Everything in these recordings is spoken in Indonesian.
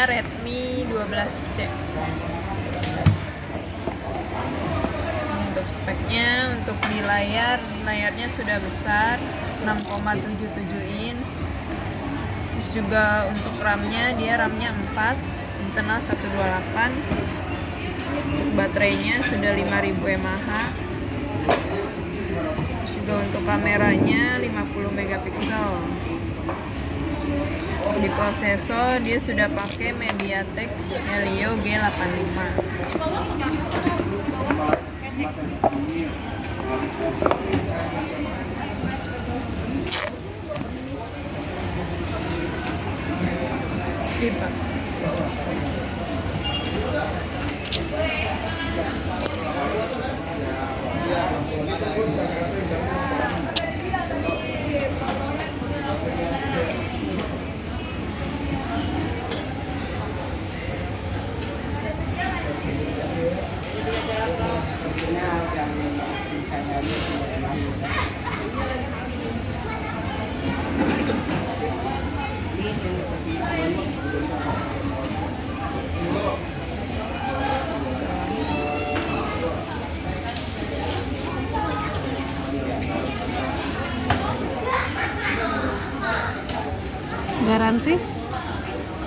HP-nya Redmi 12C. Untuk speknya, untuk di layarnya sudah besar, 6,77 inch. Terus juga untuk RAM-nya, dia RAM-nya 4, internal 128. Untuk baterainya sudah 5000 mAh. Terus juga untuk kameranya 50 megapiksel. Di prosesor dia sudah pakai MediaTek Helio G85. Pipa.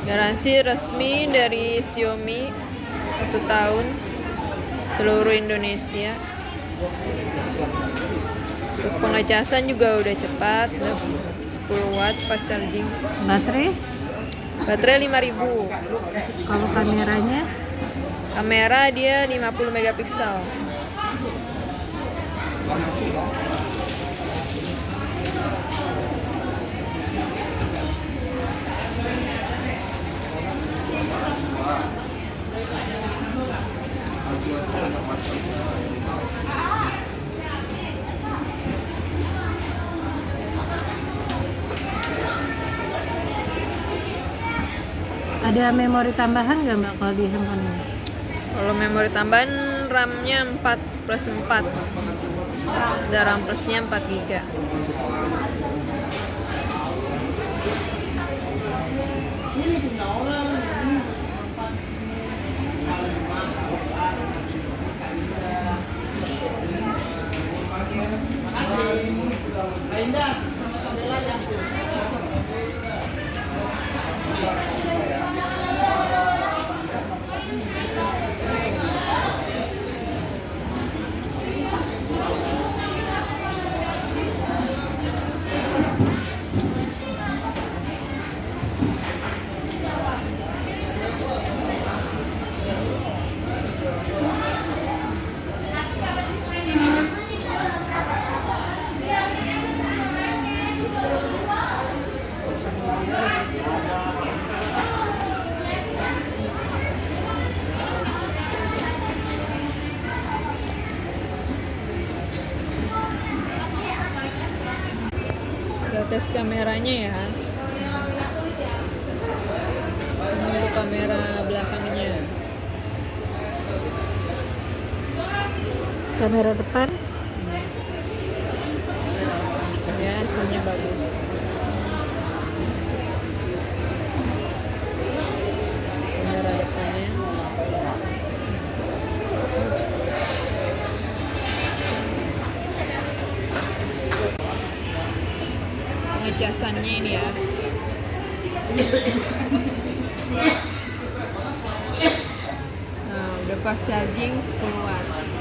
Garansi resmi dari Xiaomi 1 tahun seluruh Indonesia. Untuk pengecasan juga udah cepat, 10 watt fast charging. Baterai 5000. Kalau kameranya? Kamera dia 50 megapiksel. Ada memori tambahan nggak Mbak kalau di handphone ini? Kalau memori tambahan, RAM-nya 4 plus 4. Ada RAM plusnya 4 GB. Tes kameranya ya. Ini untuk kamera belakangnya. Kamera depan? Ya, hasilnya bagus. Kamera depannya. Pengecasannya ini ya. Nah, udah fast charging 10 watt.